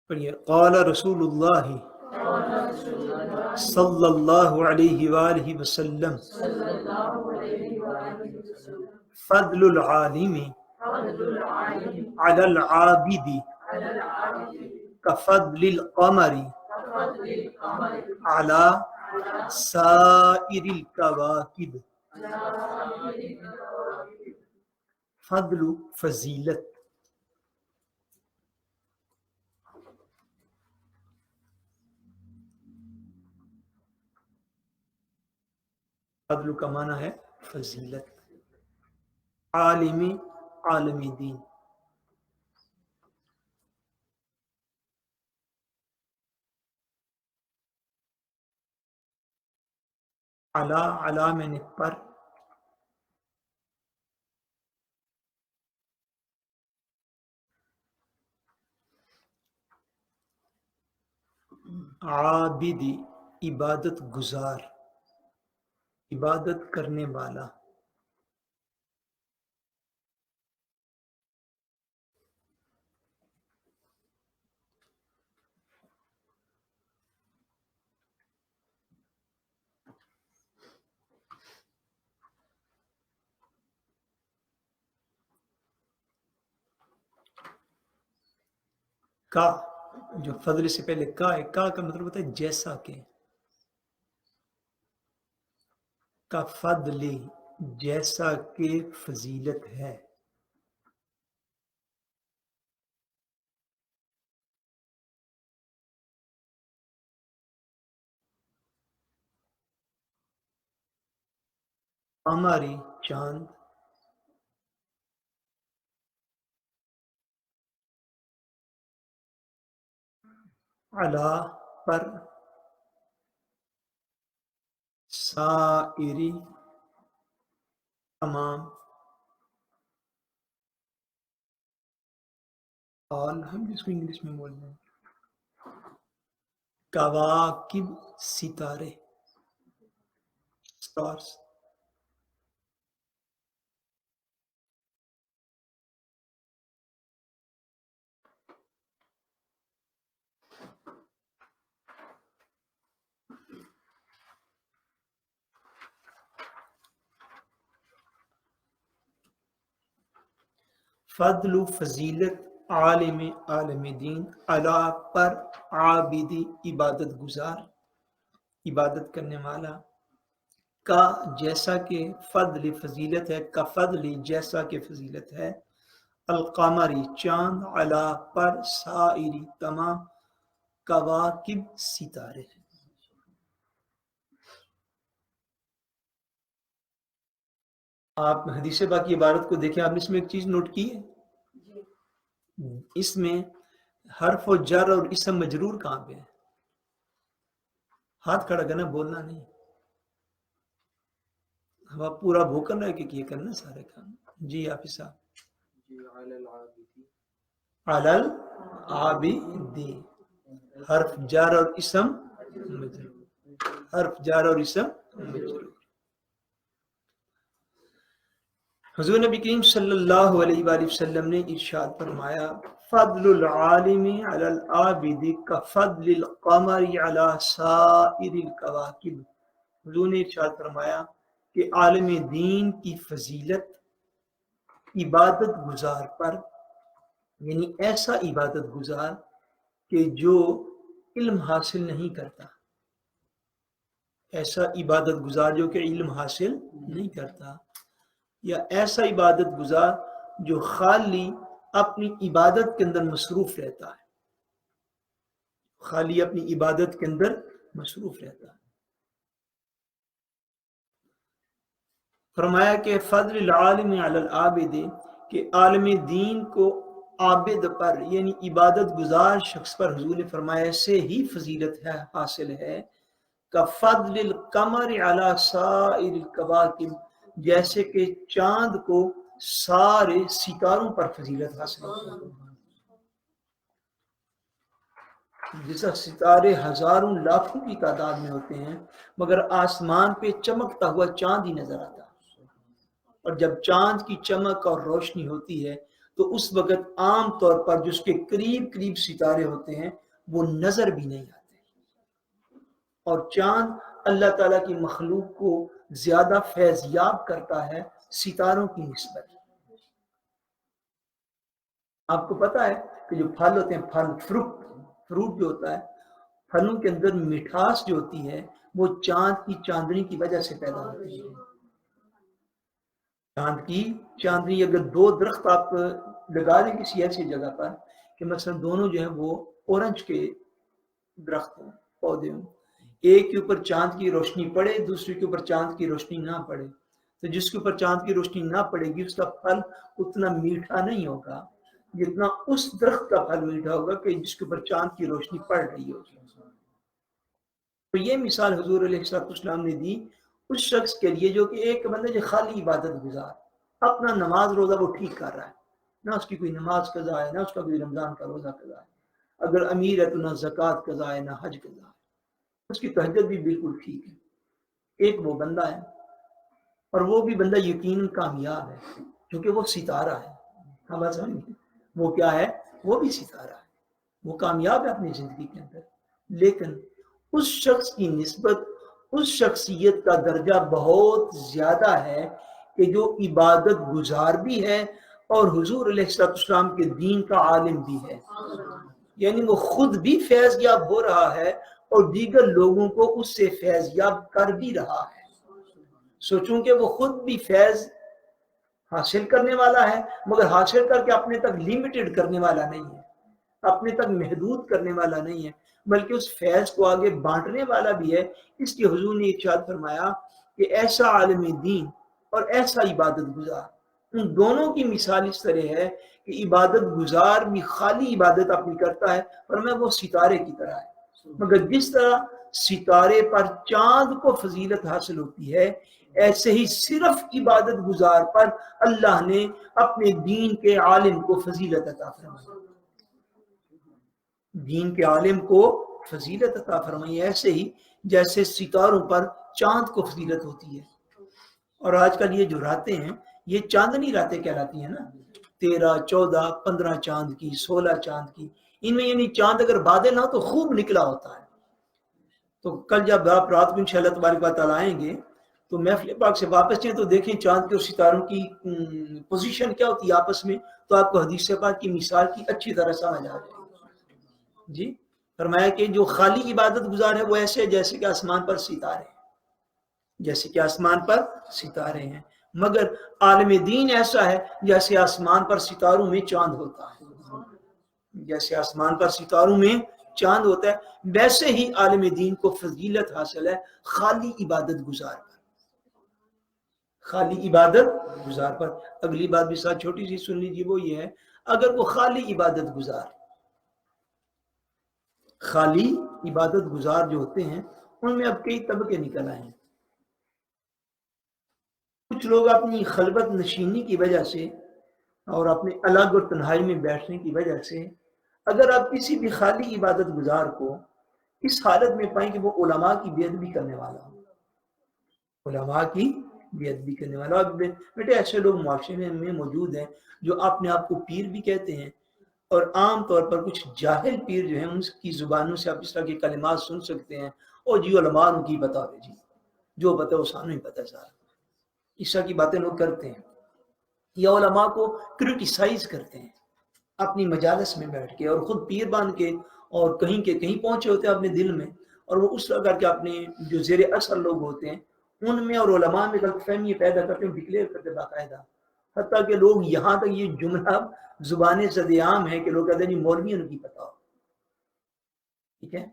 پڑھیے قال رسول اللہ صلی اللہ علیہ وآلہ وسلم فضل العالم علی العابد کفضل القمر علی سائر الکواکب. فضل فضیلت، فضل کا معنی ہے فضیلت. عالم عالم دین، علا علا میں نے پر، عابد عبادت گزار، عبادت کرنے والا. کا جو فضل سے پہلے کا ہے، کا مطلب ہوتا ہے جیسا کہ، کا فضل جیسا کہ فضیلت ہے. ہماری چاند، علا پر، سائری تمام، آل ہم اس کو انگلش میں بول رہے ہیں، کواکب ستارے، سٹارز. فضل فضیلت عالم عالم دین، علا پر، عابدی عبادت گزار عبادت کرنے والا، کا جیسا کہ فضل فضیلت ہے، کا فضل جیسا کہ فضیلت ہے، القمری چاند، علا پر، سائری تمام، کواکب ستارے. آپ حدیث پاک کی عبارت کو دیکھیں، آپ نے اس میں ایک چیز نوٹ کی ہے، اس میں حرف و جر اور اسم مجرور کہاں پہ ہے؟ ہاتھ کھڑا کرنا، بولنا نہیں. ہم پورا بھوکن رہ کے کیے کرنا سارے کام. جی حافظ صاحب. علی العابدی، حرف جار اور اسم مجرور، حرف جار اور اسم مجرور. حضور نبی کریم صلی اللہ علیہ وآلہ وسلم نے ارشاد فرمایا فضل العالم علی العابد کفضل القمر علی سائر الکواکب. حضور نے ارشاد فرمایا کہ عالم دین کی فضیلت عبادت گزار پر، یعنی ایسا عبادت گزار کہ جو علم حاصل نہیں کرتا، ایسا عبادت گزار جو کہ علم حاصل نہیں کرتا، یا ایسا عبادت گزار جو خالی اپنی عبادت کے اندر مصروف رہتا ہے، خالی اپنی عبادت کے اندر مصروف رہتا ہے. فرمایا کہ فضل العالم علی العابد، کہ عالم دین کو عابد پر یعنی عبادت گزار شخص پر حضور نے فرمایا سے ہی فضیلت ہے حاصل ہے، کا فضل القمر علی سائر الکواکب، جیسے کہ چاند کو سارے ستاروں پر فضیلت حاصل ہے. جیسا ستارے ہزاروں لاکھوں کی تعداد میں ہوتے ہیں، مگر آسمان پہ چمکتا ہوا چاند ہی نظر آتا ہے، اور جب چاند کی چمک اور روشنی ہوتی ہے تو اس وقت عام طور پر جو اس کے قریب قریب ستارے ہوتے ہیں وہ نظر بھی نہیں آتے، اور چاند اللہ تعالیٰ کی مخلوق کو زیادہ فیضیاب کرتا ہے ستاروں کی نسبت۔ آپ کو پتا ہے کہ جو پھل ہوتے ہیں، پھل فروٹ جو ہوتا ہے، پھلوں کے اندر مٹھاس جو ہوتی ہے وہ چاند کی چاندنی کی وجہ سے پیدا ہوتی ہے۔ چاند کی چاندنی، اگر دو درخت آپ لگا دیں کسی ایسی جگہ پر کہ مثلا دونوں جو ہیں وہ اورنج کے درخت ہوں، پودے ہوں، ایک کے اوپر چاند کی روشنی پڑے، دوسرے کے اوپر چاند کی روشنی نہ پڑے، تو جس کے اوپر چاند کی روشنی نہ پڑے گی اس کا پھل اتنا میٹھا نہیں ہوگا جتنا اس درخت کا پھل میٹھا ہوگا کہ جس کے اوپر چاند کی روشنی پڑ رہی ہوگی۔ تو یہ مثال حضور علیہ السلام نے دی اس شخص کے لیے جو کہ ایک بندہ جو خالی عبادت گزار، اپنا نماز روزہ وہ ٹھیک کر رہا ہے، نہ اس کی کوئی نماز قضا ہے، نہ اس کا کوئی رمضان کا روزہ قضا ہے، اگر امیر ہے تو نہ زکوٰۃ قضا ہے نہ حج قضا ہے، اس کی تہجد بھی بالکل ٹھیک ہے۔ ایک وہ بندہ ہے، اور وہ بھی بندہ یقیناً کامیاب ہے کیونکہ وہ ستارہ ہے۔ ہم بات سمجھیں، وہ کیا ہے؟ وہ بھی ستارہ ہے، وہ کامیاب ہے اپنی زندگی کے اندر، لیکن اس شخص کی نسبت اس شخصیت کا درجہ بہت زیادہ ہے کہ جو عبادت گزار بھی ہے اور حضور علیہ السلام کے دین کا عالم بھی ہے، یعنی وہ خود بھی فیض یاب ہو رہا ہے اور دیگر لوگوں کو اس سے فیض یاب کر بھی رہا ہے۔ سوچوں کہ وہ خود بھی فیض حاصل کرنے والا ہے، مگر حاصل کر کے اپنے تک لیمیٹڈ کرنے والا نہیں ہے، اپنے تک محدود کرنے والا نہیں ہے، بلکہ اس فیض کو آگے بانٹنے والا بھی ہے۔ اس کے حضور نے ارشاد فرمایا کہ ایسا عالم دین اور ایسا عبادت گزار، ان دونوں کی مثال اس طرح ہے کہ عبادت گزار بھی خالی عبادت اپنی کرتا ہے، فرمایا وہ ستارے کی طرح ہے، مگر جس طرح ستارے پر چاند کو فضیلت حاصل ہوتی ہے، ایسے ہی صرف عبادت گزار پر اللہ نے اپنے دین کے عالم کو فضیلت عطا فرمائی، دین کے عالم کو فضیلت عطا فرمائی، ایسے ہی جیسے ستاروں پر چاند کو فضیلت ہوتی ہے۔ اور آج کل یہ جو راتیں ہیں یہ چاندنی راتیں کہلاتی ہیں نا، 13 14 15 چاند کی، 16 چاند کی، ان میں یعنی چاند اگر بادل نہ تو خوب نکلا ہوتا ہے۔ تو کل جب آپ رات کو انشاءاللہ تبارک و تعالیٰ آئیں گے تو محفل پاک سے واپس جائیں تو دیکھیں چاند کے اور ستاروں کی پوزیشن کیا ہوتی ہے آپس میں، تو آپ کو حدیث پاک کی مثال کی اچھی طرح سمجھ آ جائے گی۔ جی فرمایا کہ جو خالی عبادت گزار ہے وہ ایسے ہے جیسے کہ آسمان پر ستارے ہیں، جیسے کہ آسمان پر ستارے ہیں، مگر عالم دین ایسا ہے جیسے آسمان پر ستاروں میں چاند ہوتا ہے، جیسے آسمان پر ستاروں میں چاند ہوتا ہے ویسے ہی عالم دین کو فضیلت حاصل ہے خالی عبادت گزار پر، خالی عبادت گزار پر۔ اگلی بات بھی ساتھ چھوٹی سی سن لیجیے، وہ یہ ہے اگر وہ خالی عبادت گزار جو ہوتے ہیں ان میں اب کئی طبقے نکل آئے ہیں۔ کچھ لوگ اپنی خلوت نشینی کی وجہ سے اور اپنے الگ اور تنہائی میں بیٹھنے کی وجہ سے اگر آپ کسی بھی خالی عبادت گزار کو اس حالت میں پائیں کہ وہ علماء کی بے ادبی کرنے والا ہو، علماء کی بے ادبی کرنے والا، بیٹے ایسے لوگ معاشرے میں موجود ہیں جو اپنے آپ کو پیر بھی کہتے ہیں، اور عام طور پر کچھ جاہل پیر جو ہیں ان کی زبانوں سے آپ اس طرح کے کلمات سن سکتے ہیں، اور جی علماء ان کی بتا دے، جی جو بتا وہ سانو ہی پتہ سارا، اس طرح کی باتیں لوگ کرتے ہیں، یا علماء کو کرٹیسائز کرتے ہیں اپنی مجالس میں بیٹھ کے، اور خود پیر بان کے اور کہیں کے کہیں پہنچے ہوتے ہیں اپنے دل میں، اور وہ اس طرح کر کے اپنے جو زیر اثر لوگ ہوتے ہیں ان میں اور علماء میں غلط فہمی پیدا کرتے ہیں، ڈکلیئر کرتے باقاعدہ، حتیٰ کہ لوگ یہاں تک یہ جملہ زبان صد عام ہے کہ لوگ کہتے ہیں جی مولوی ان کی پتہ ہو، ٹھیک ہے،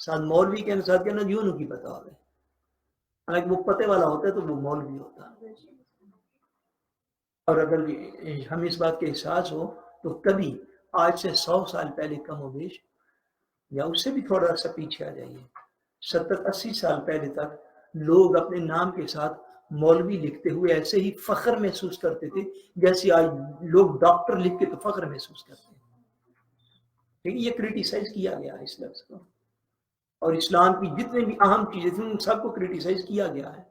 ساتھ مولوی کے ساتھ کہنا جی ان کی پتہ ہو، حالانکہ وہ پتے والا ہوتا ہے تو وہ مولوی ہوتا ہے۔ اور اگر ہمیں اس بات کا احساس ہو تو کبھی آج سے 100 سال پہلے کم و بیش، یا اس سے بھی تھوڑا سا پیچھے آ جائیے، 70-80 سال پہلے تک لوگ اپنے نام کے ساتھ مولوی لکھتے ہوئے ایسے ہی فخر محسوس کرتے تھے جیسے آج لوگ ڈاکٹر لکھ کے تو فخر محسوس کرتے ہیں، لیکن یہ کرٹیسائز کیا گیا ہے اس لفظ کو، اور اسلام کی جتنے بھی اہم چیزیں تھیں ان سب کو کرٹیسائز کیا گیا ہے،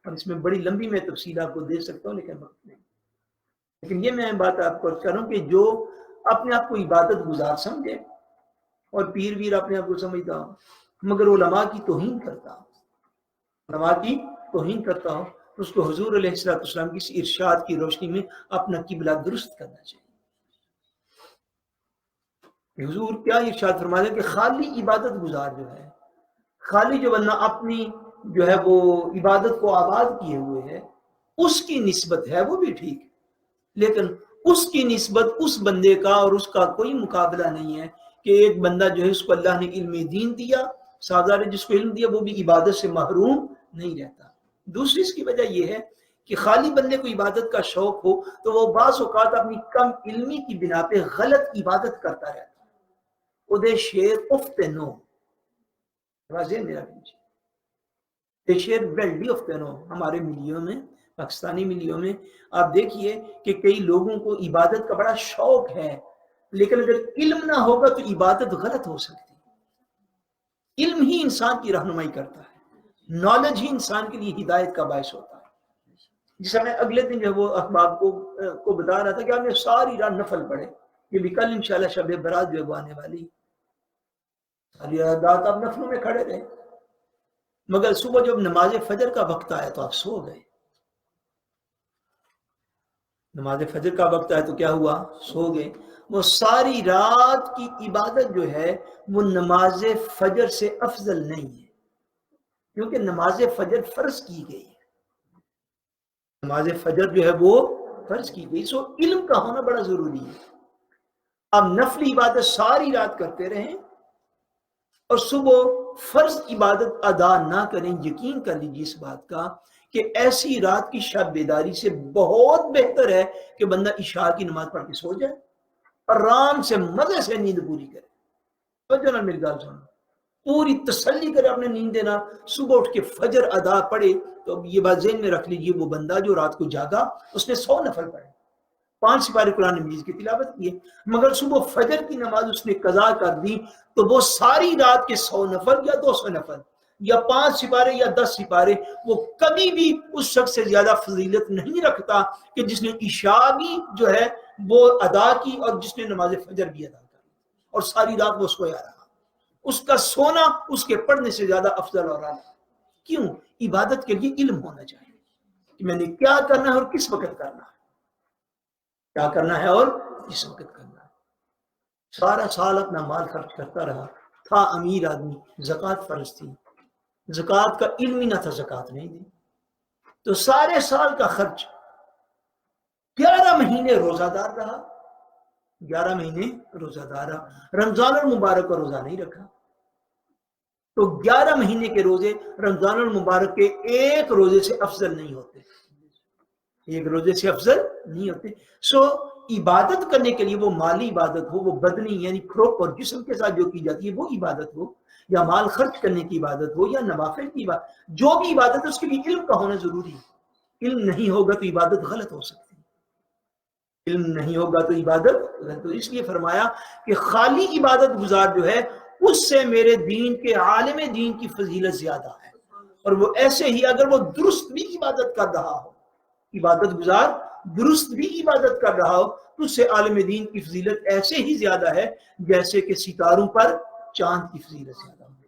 اور اس میں بڑی لمبی میں تفصیل آپ کو دے سکتا ہوں لیکن وقت نہیں۔ لیکن یہ میں بات آپ کو کر رہا ہوں کہ جو اپنے آپ کو عبادت گزار سمجھے اور پیر ویر اپنے آپ کو سمجھتا ہوں مگر علماء کی توہین کرتا ہوں، علماء کی توہین کرتا ہوں، اس کو حضور علیہ السلام کی اس ارشاد کی روشنی میں اپنا قبلہ درست کرنا چاہیے۔ حضور کیا ارشاد فرماتے ہیں کہ خالی عبادت گزار جو ہے، خالی جو بندہ اپنی جو ہے وہ عبادت کو آباد کیے ہوئے ہے، اس کی نسبت ہے وہ بھی ٹھیک، لیکن اس کی نسبت اس بندے کا اور اس کا کوئی مقابلہ نہیں ہے کہ ایک بندہ جو ہے اس کو اللہ نے علم دین دیا، سازا نے جس کو علم دیا وہ بھی عبادت سے محروم نہیں رہتا۔ دوسری اس کی وجہ یہ ہے کہ خالی بندے کو عبادت کا شوق ہو تو وہ بعض اوقات اپنی کم علمی کی بنا پہ غلط عبادت کرتا رہتا ہے۔ ادے شیر افتنو واضح میرا یہ شیر ویلڈی افتنو ہمارے ملیوں میں، پاکستانی ملیوں میں آپ دیکھیے کہ کئی لوگوں کو عبادت کا بڑا شوق ہے، لیکن اگر علم نہ ہوگا تو عبادت غلط ہو سکتی ہے۔ علم ہی انسان کی رہنمائی کرتا ہے، نالج ہی انسان کے لیے ہدایت کا باعث ہوتا ہے۔ جس میں اگلے دن جو وہ احباب کو بتا رہا تھا کہ آپ نے ساری رات نفل پڑھے، یہ بھی کل انشاءاللہ شب برات جو آنے والی، ساری رات آپ نفلوں میں کھڑے رہے، مگر صبح جب نماز فجر کا وقت آیا تو آپ سو گئے۔ نماز فجر کا وقت آیا تو کیا ہوا؟ سو گئے۔ وہ ساری رات کی عبادت جو ہے وہ نماز فجر سے افضل نہیں ہے، کیونکہ نماز فجر فرض کی گئی ہے، نماز فجر جو ہے وہ فرض کی گئی، سو علم کا ہونا بڑا ضروری ہے۔ اب نفلی عبادت ساری رات کرتے رہیں اور صبح فرض عبادت ادا نہ کریں، یقین کر لیجیے اس بات کا کہ ایسی رات کی شب بیداری سے بہت بہتر ہے کہ بندہ عشاء کی نماز پڑھ کے سو جائے، آرام سے مزے سے نیند پوری کرے۔ تو جناب میری گال سنو، پوری تسلی کرے اپنے نیند دینا، صبح اٹھ کے فجر ادا پڑھے۔ تو اب یہ بات ذہن میں رکھ لیجیے، وہ بندہ جو رات کو جاگا اس نے 100 نفل پڑھے، 5 سپارے قرآن مجید کی تلاوت کی ہے، مگر صبح فجر کی نماز اس نے قضا کر دی تو وہ ساری رات کے 100 نفل یا 200 نفل یا 5 سپارے یا 10 سپارے وہ کبھی بھی اس شخص سے زیادہ فضیلت نہیں رکھتا کہ جس نے عشاء بھی جو ہے وہ ادا کی اور جس نے نماز فجر بھی ادا کی اور ساری رات وہ سویا رہا۔ اس کا سونا اس کے پڑھنے سے زیادہ افضل اور اعلیٰ۔ کیوں؟ عبادت کے لیے علم ہونا چاہیے کہ میں نے کیا کرنا ہے اور کس وقت کرنا ہے، کیا کرنا ہے اور کس وقت کرنا ہے۔ سارا سال اپنا مال خرچ کرتا رہا، تھا امیر آدمی، زکوٰۃ فرض تھی، زکوٰۃ کا علم ہی نہ تھا، زکوٰۃ نہیں دی، تو سارے سال کا خرچ 11 مہینے روزہ دار رہا، 11 مہینے روزہ دار رہا، رمضان المبارک کا روزہ نہیں رکھا، تو 11 مہینے کے روزے رمضان المبارک کے ایک روزے سے افضل نہیں ہوتے، ایک روزے سے افضل نہیں ہوتے۔ سو عبادت کرنے کے لیے وہ مالی عبادت ہو، وہ بدنی یعنی کھروپ اور جسم کے ساتھ جو کی جاتی ہے وہ عبادت ہو، یا مال خرچ کرنے کی عبادت ہو، یا نوافل کی عبادت، جو بھی عبادت ہے اس کے لیے علم کا ہونا ضروری ہے۔ علم نہیں ہوگا تو عبادت غلط ہو سکتی ہے، علم نہیں ہوگا تو عبادت غلط ہو۔ اس لیے فرمایا کہ خالی عبادت گزار جو ہے اس سے میرے دین کے عالم دین کی فضیلت زیادہ ہے، اور وہ ایسے ہی اگر وہ درست بھی عبادت کر رہا ہو، عبادت گزار درست بھی عبادت کر رہا ہو تو اس سے عالم دین کی فضیلت ایسے ہی زیادہ ہے جیسے کہ ستاروں پر چاند کی فضیلت زیادہ ہو۔